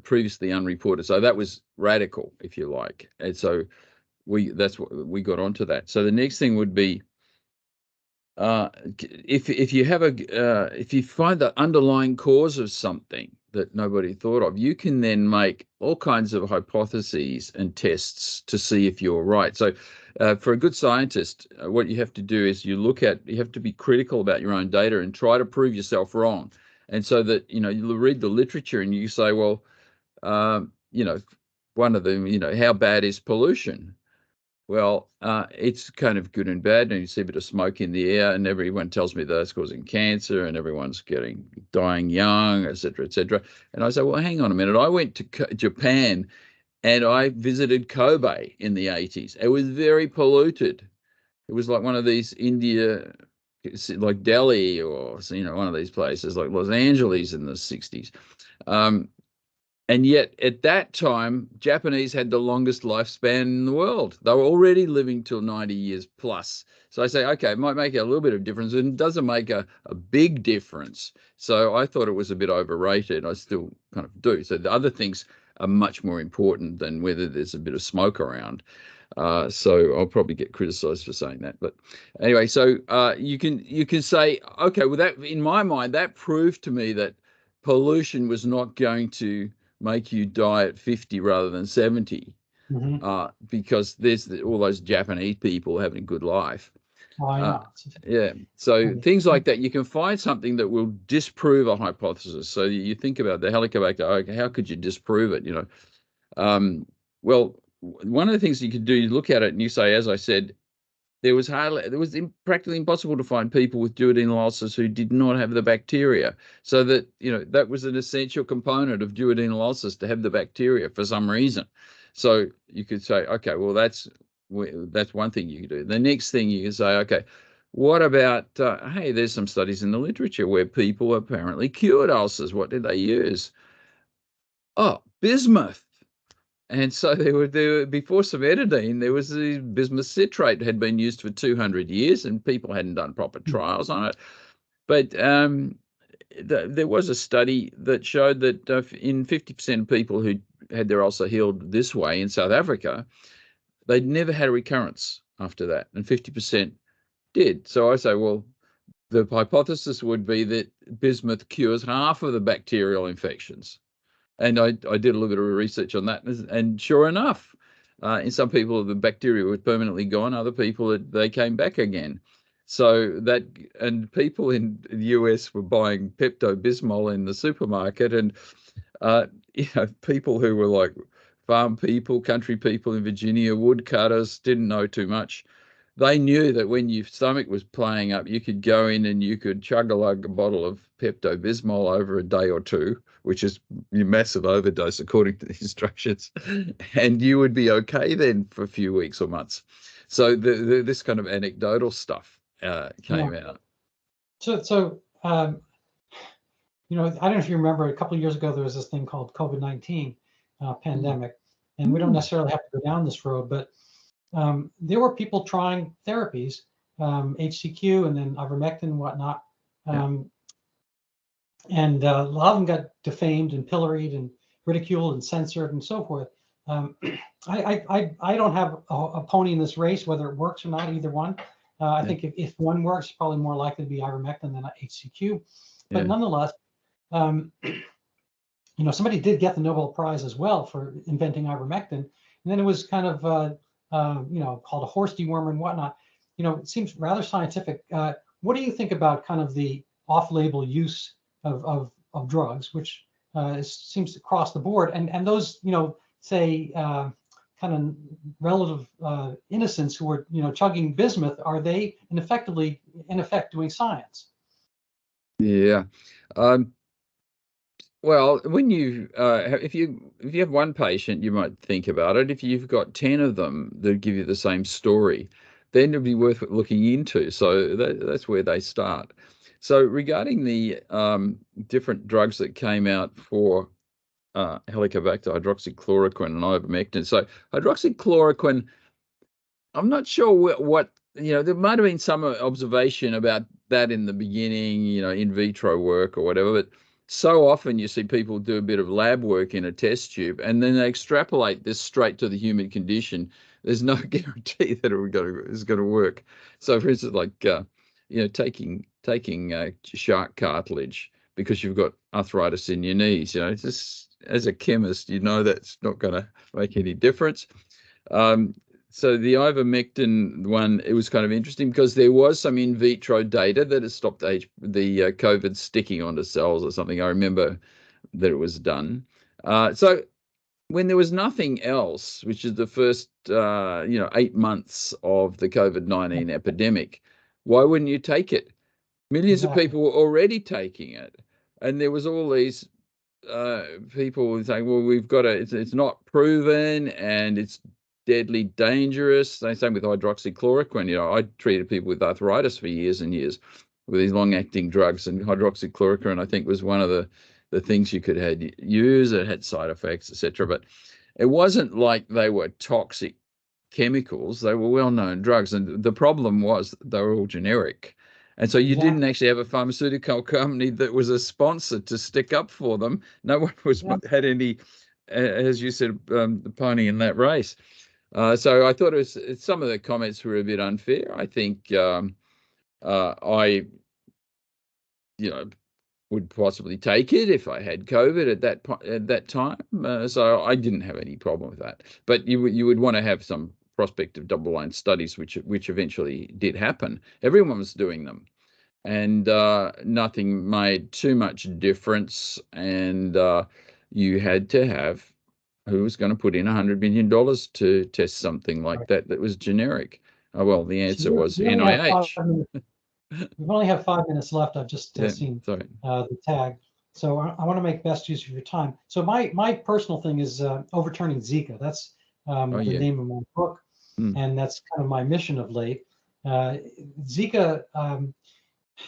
B: previously unreported. So that was radical, if you like. And so that's what we got onto that. So the next thing would be if you find the underlying cause of something that nobody thought of, you can then make all kinds of hypotheses and tests to see if you're right. So for a good scientist, what you have to do is you have to be critical about your own data and try to prove yourself wrong. And so that, you read the literature and you say, well, one of them, how bad is pollution? Well, it's kind of good and bad, and you see a bit of smoke in the air, and everyone tells me that's causing cancer, and everyone's dying young, et cetera, et cetera. And I say, well, hang on a minute. I went to Japan, and I visited Kobe in the 80s. It was very polluted. It was like one of these India, like Delhi, or one of these places like Los Angeles in the 60s. And yet at that time, Japanese had the longest lifespan in the world. They were already living till 90 years plus. So I say, okay, it might make a little bit of difference, and it doesn't make a big difference. So I thought it was a bit overrated. I still kind of do. So the other things are much more important than whether there's a bit of smoke around. So I'll probably get criticized for saying that. But anyway, so you can say, okay, well, that in my mind, that proved to me that pollution was not going to make you die at 50 rather than 70, because there's all those Japanese people having a good life.
A: Oh, I know.
B: Yeah. So things like that, you can find something that will disprove a hypothesis. So you think about the Helicobacter, okay, how could you disprove it? Well, one of the things you could do, you look at it and you say, as I said, it was practically impossible to find people with duodenal ulcers who did not have the bacteria. So that, that was an essential component of duodenal ulcers, to have the bacteria for some reason. So you could say, okay, well, that's one thing you could do. The next thing you can say, okay, what about, hey, there's some studies in the literature where people apparently cured ulcers. What did they use? Oh, bismuth. And so there before cimetidine, there was the bismuth citrate had been used for 200 years, and people hadn't done proper trials on it. But there was a study that showed that in 50% of people who had their ulcer healed this way in South Africa, they'd never had a recurrence after that, and 50% did. So I say, well, the hypothesis would be that bismuth cures half of the bacterial infections. And I did a little bit of research on that, and sure enough, in some people the bacteria was permanently gone. Other people they came back again. So that, and people in the US were buying Pepto-Bismol in the supermarket, and people who were like farm people, country people in Virginia, woodcutters, didn't know too much. They knew that when your stomach was playing up, you could go in and you could chug-a-lug a bottle of Pepto-Bismol over a day or two, which is your massive overdose according to the instructions, and you would be okay then for a few weeks or months. So this kind of anecdotal stuff came out.
A: So I don't know if you remember, a couple of years ago there was this thing called COVID-19 pandemic, and we don't necessarily have to go down this road, but there were people trying therapies, HCQ and then ivermectin and whatnot. And a lot of them got defamed and pilloried and ridiculed and censored and so forth. I don't have a pony in this race, whether it works or not, either one. I think if one works, it's probably more likely to be ivermectin than HCQ. But nonetheless, somebody did get the Nobel Prize as well for inventing ivermectin. And then it was kind of, called a horse dewormer and whatnot. It seems rather scientific. What do you think about kind of the off-label use of drugs, which seems to cross the board, and those, say kind of relative innocents who are, chugging bismuth, are they in effect doing science?
B: Yeah. Well, when if you have one patient, you might think about it. If you've got 10 of them that give you the same story, then it'd be worth looking into. So that's where they start. So regarding the different drugs that came out for Helicobacter, hydroxychloroquine, and ivermectin. So hydroxychloroquine, I'm not sure what there might have been some observation about that in the beginning, in vitro work or whatever, but so often you see people do a bit of lab work in a test tube and then they extrapolate this straight to the human condition. There's no guarantee that it's going to work. So for instance, like, taking shark cartilage because you've got arthritis in your knees, just as a chemist, that's not going to make any difference. So the ivermectin one, it was kind of interesting because there was some in vitro data that has stopped the COVID sticking onto cells or something. I remember that it was done. So when there was nothing else, which is the first 8 months of the COVID-19 epidemic, why wouldn't you take it? Millions of
A: Exactly.
B: people were already taking it, and there was all these people saying, "Well, we've got to. It's not proven, and it's deadly dangerous." Same with hydroxychloroquine. I treated people with arthritis for years and years with these long-acting drugs, and hydroxychloroquine, I think, was one of the things you could use. It had side effects, etc. But it wasn't like they were toxic chemicals. They were well-known drugs, and the problem was they were all generic. And so you didn't
A: Exactly.
B: actually have a pharmaceutical company that was a sponsor to stick up for them. No one
A: Yeah.
B: had any, as you said, the pony in that race. So I thought some of the comments were a bit unfair. I think I, would possibly take it if I had COVID at that time. So I didn't have any problem with that. But you would want to have some prospective double-blind studies, which eventually did happen. Everyone was doing them, and nothing made too much difference. And you had to have who was going to put in $100 million to test something like
A: Right.
B: that was generic. Well, the
A: So
B: answer was
A: we only have
B: NIH.
A: 5 minutes. We only have 5 minutes left. I've just
B: Yeah,
A: seen
B: sorry.
A: the tag. So I want to make best use of your time. So my personal thing is overturning Zika. That's
B: Oh
A: the
B: yeah.
A: name of my book,
B: Mm.
A: and that's kind of my mission of late. Zika,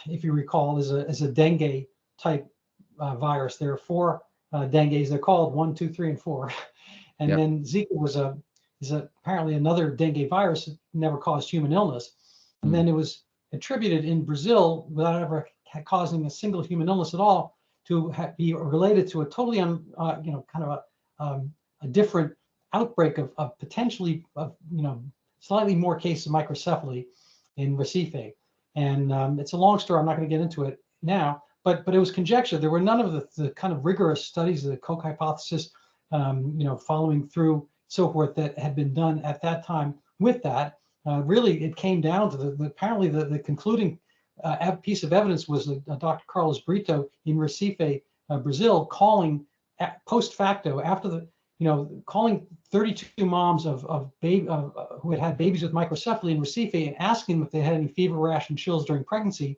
A: if you recall, is a dengue type virus. There are four dengues. They're called 1, 2, 3, and 4. And
B: Yep.
A: then Zika is apparently another dengue virus that never caused human illness. And
B: Mm.
A: then it was attributed in Brazil without ever causing a single human illness at all to be related to a totally kind of a different outbreak of potentially slightly more cases of microcephaly in Recife. And it's a long story. I'm not going to get into it now, but it was conjecture. There were none of the kind of rigorous studies of the Koch hypothesis, following through, so forth, that had been done at that time with that. Really, it came down to apparently the concluding piece of evidence was Dr. Carlos Brito in Recife, Brazil, calling post facto after calling 32 moms of baby who had babies with microcephaly in Recife and asking them if they had any fever, rash, and chills during pregnancy,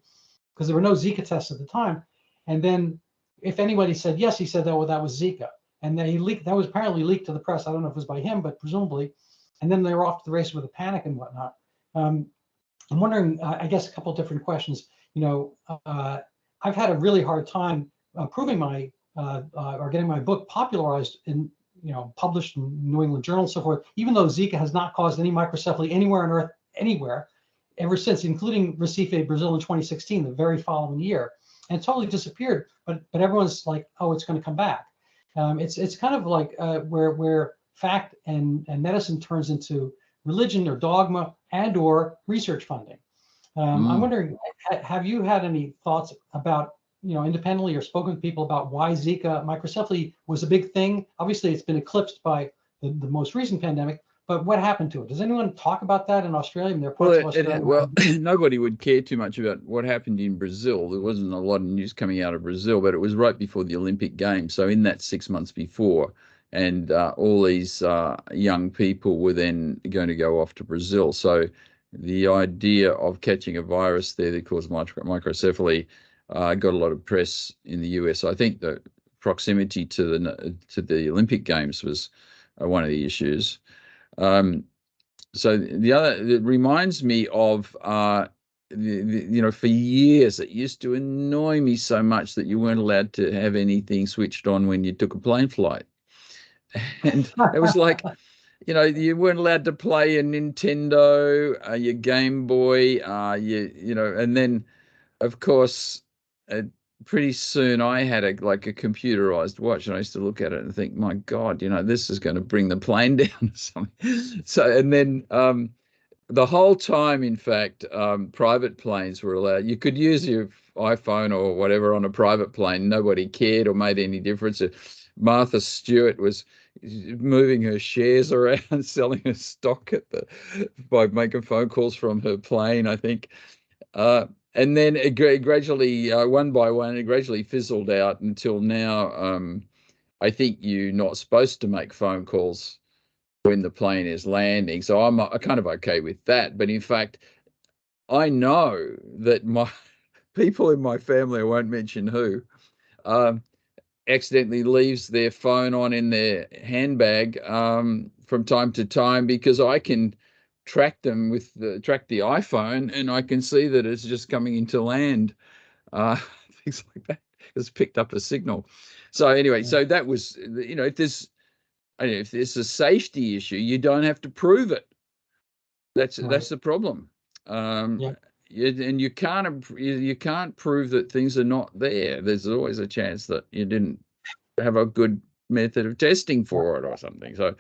A: because there were no Zika tests at the time. And then if anybody said yes, he said that was Zika. And then that was apparently leaked to the press. I don't know if it was by him, but presumably. And then they were off to the races with a panic and whatnot. I'm wondering, I guess, a couple of different questions. I've had a really hard time proving or getting my book popularized in, published in New England Journal and so forth, even though Zika has not caused any microcephaly anywhere on Earth, anywhere, ever since, including Recife, Brazil in 2016, the very following year. And it totally disappeared, but everyone's like, oh, it's going to come back. It's kind of like where fact and medicine turns into religion or dogma and or research funding. I'm wondering, have you had any thoughts about, independently or spoken with people about why Zika microcephaly was a big thing? Obviously, it's been eclipsed by the most recent pandemic, but what happened to it? Does anyone talk about that in Australia? And there are parts of Australia.
B: Nobody would care too much about what happened in Brazil. There wasn't a lot of news coming out of Brazil, but it was right before the Olympic Games. So in that 6 months before, and all these young people were then going to go off to Brazil. So the idea of catching a virus there that caused microcephaly got a lot of press in the US. I think the proximity to the Olympic Games was one of the issues. So it reminds me of for years it used to annoy me so much that you weren't allowed to have anything switched on when you took a plane flight, and it was like, you weren't allowed to play a Nintendo, your Game Boy, and then of course, pretty soon I had a computerized watch, and I used to look at it and think, my God, this is going to bring the plane down or something. So, and then the whole time, in fact, private planes were allowed. You could use your iPhone or whatever on a private plane. Nobody cared or made any difference. Martha Stewart was moving her shares around, selling her stock by making phone calls from her plane, I think. And then it gradually, one by one, it gradually fizzled out until now. I think you're not supposed to make phone calls when the plane is landing. So I'm kind of okay with that. But in fact, I know that my people in my family, I won't mention who, um, accidentally leaves their phone on in their handbag from time to time, because I can track them with track the iPhone, and I can see that it's just coming into land, uh, things like that. It's picked up a signal. So anyway,
A: Yeah.
B: so that was, if there's a safety issue, you don't have to prove it. That's
A: Right.
B: the problem.
A: Yeah.
B: And you can't prove that things are not there. There's always a chance that you didn't have a good method of testing
A: Yeah.
B: for it or something. So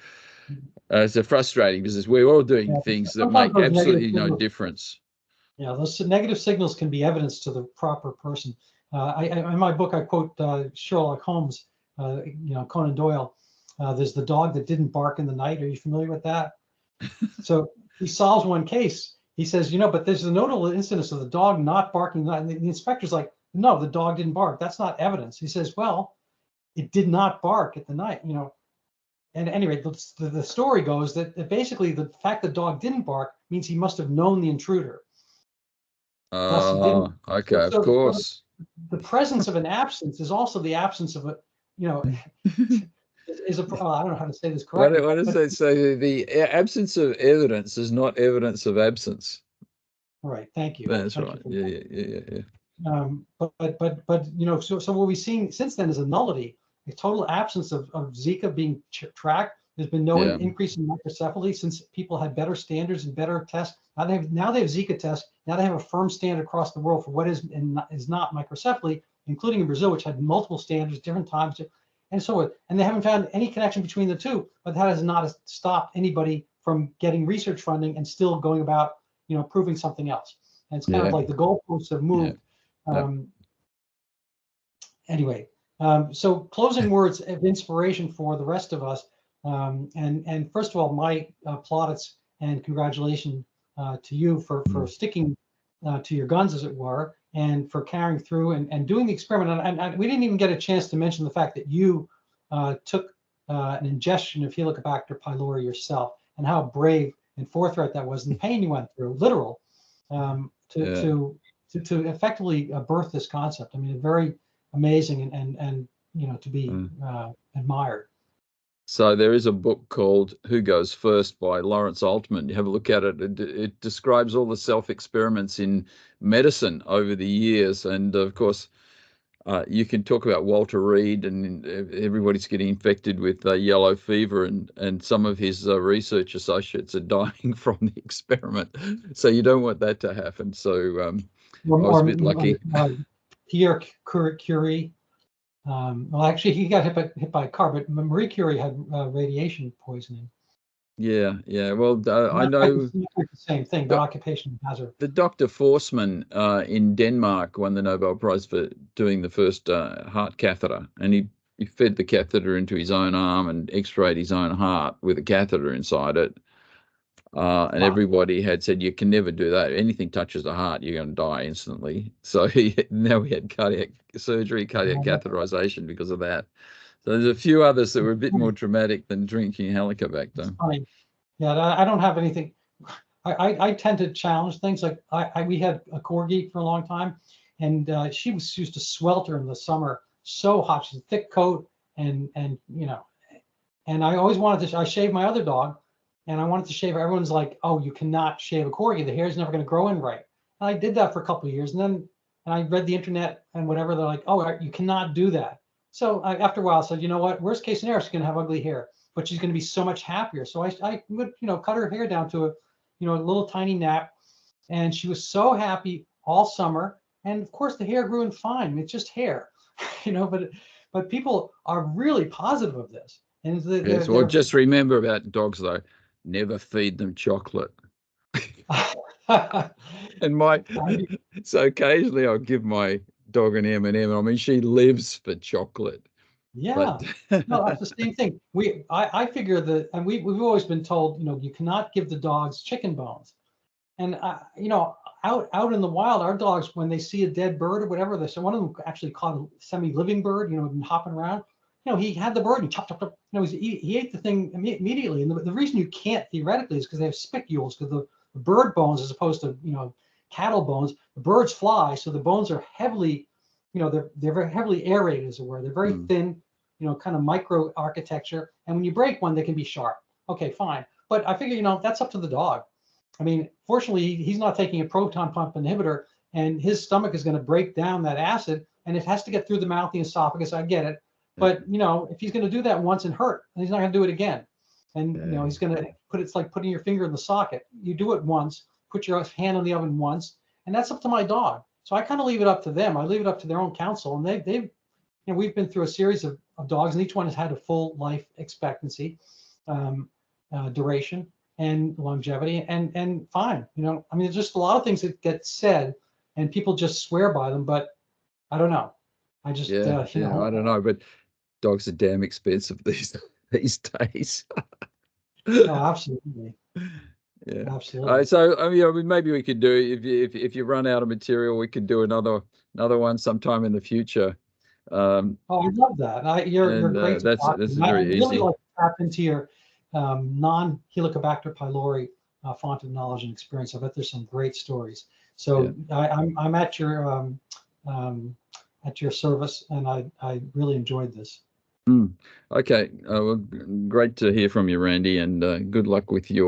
B: it's a frustrating business. We're all doing
A: Yeah.
B: things that
A: Sometimes
B: make
A: those negative
B: absolutely no
A: signals,
B: difference.
A: yeah, those negative signals can be evidence to the proper person. In my book, I quote Sherlock Holmes, Conan Doyle. There's the dog that didn't bark in the night. Are you familiar with that? So he solves one case. He says, but there's a notable instance of the dog not barking. And the inspector's like, no, the dog didn't bark. That's not evidence. He says, well, it did not bark at the night, And anyway, the story goes that basically the fact the dog didn't bark means he must have known the intruder. Thus, he didn't.
B: Okay, of
A: So
B: course.
A: the presence of an absence is also the absence of a, you know, is a. Well, I don't know how to say this correctly,
B: What does
A: but
B: that say? The absence of evidence is not evidence of absence.
A: right. Thank you.
B: That's
A: Thank you
B: right.
A: for
B: Yeah,
A: that.
B: yeah, yeah, yeah.
A: So what we've seen since then is a nullity, a total absence of Zika being tracked. There's been no
B: Yeah.
A: increase in microcephaly since people had better standards and better tests. Now they have Zika tests. Now they have a firm standard across the world for what is and is not microcephaly, including in Brazil, which had multiple standards, different times, and so on. And they haven't found any connection between the two. But that has not stopped anybody from getting research funding and still going about, proving something else. And it's kind of
B: Yeah.
A: like the goalposts have
B: Yeah.
A: moved.
B: Yeah.
A: Um, anyway, so closing words of inspiration for the rest of us. And first of all, my plaudits and congratulations to you for sticking to your guns, as it were, and for carrying through and doing the experiment. And we didn't even get a chance to mention the fact that you took an ingestion of Helicobacter pylori yourself, and how brave and forthright that was, and the pain you went through, literal,
B: Yeah.
A: to effectively birth this concept. I mean, very amazing and to be admired.
B: So there is a book called Who Goes First by Lawrence Altman. You have a look at it. It describes all the self-experiments in medicine over the years. And of course, you can talk about Walter Reed, and everybody's getting infected with yellow fever, and some of his research associates are dying from the experiment. So you don't want that to happen. So I was a bit lucky.
A: Pierre Curie. Well, actually, he got hit by a car, but Marie Curie had radiation poisoning.
B: Yeah, yeah. Well, I
A: Not quite
B: know
A: the same thing, but occupational hazard.
B: the Dr. Forsman in Denmark won the Nobel Prize for doing the first heart catheter, and he fed the catheter into his own arm and x-rayed his own heart with a catheter inside it. And
A: Wow.
B: everybody had said, you can never do that. Anything touches the heart, you're going to die instantly. So now we had cardiac surgery, cardiac catheterization because of that. So there's a few others that were a bit more traumatic than drinking Helicobacter.
A: Funny. Yeah, I don't have anything. I tend to challenge things. Like we had a corgi for a long time, and she used to swelter in the summer, so hot. She's a thick coat, and and I always wanted to. I shaved my other dog, and I wanted to shave her. Everyone's like, "Oh, you cannot shave a corgi. The hair's never going to grow in right." And I did that for a couple of years, and I read the internet and whatever. They're like, "Oh, you cannot do that." So after a while, I said, "You know what? Worst case scenario, she's going to have ugly hair, but she's going to be so much happier." So I would cut her hair down to a little tiny nap, and she was so happy all summer. And of course, the hair grew in fine. It's just hair, but people are really positive of this. And
B: Yes, well, just remember about dogs, though. Never feed them chocolate. And so occasionally I'll give my dog an M&M. I mean, she lives for chocolate.
A: Yeah,
B: But
A: no, that's the same thing. I figure that, and we've always been told, you cannot give the dogs chicken bones. And out in the wild, our dogs, when they see a dead bird or whatever, so one of them actually caught a semi-living bird, been hopping around. he had the bird and chop, chop, chop. He ate the thing immediately. And the reason you can't theoretically is because they have spicules, because the bird bones, as opposed to, cattle bones, the birds fly. So the bones are heavily, they're very heavily aerated, as it were. They're very thin, kind of micro architecture. And when you break one, they can be sharp. Okay, fine. But I figure, that's up to the dog. I mean, fortunately, he's not taking a proton pump inhibitor, and his stomach is going to break down that acid, and it has to get through the mouth, the esophagus. I get it. But, if he's going to do that once and hurt, then he's not going to do it again. And, he's going to it's like putting your finger in the socket. You do it once, put your hand on the oven once, and that's up to my dog. So I kind of leave it up to them. I leave it up to their own counsel. And they've we've been through a series of dogs, and each one has had a full life expectancy, duration and longevity, and fine. There's just a lot of things that get said and people just swear by them, but I don't know. I just,
B: I don't know, but dogs are damn expensive these days.
A: No, absolutely.
B: Yeah,
A: absolutely.
B: So maybe we could do, if you run out of material, we could do another one sometime in the future.
A: I love that. You're great to talk to.
B: That's
A: I
B: very
A: really
B: easy.
A: like to tap into your non-Helicobacter pylori font of knowledge and experience. I bet there's some great stories. So I'm at your service, and I really enjoyed this.
B: Okay, well, great to hear from you, Randy, and good luck with your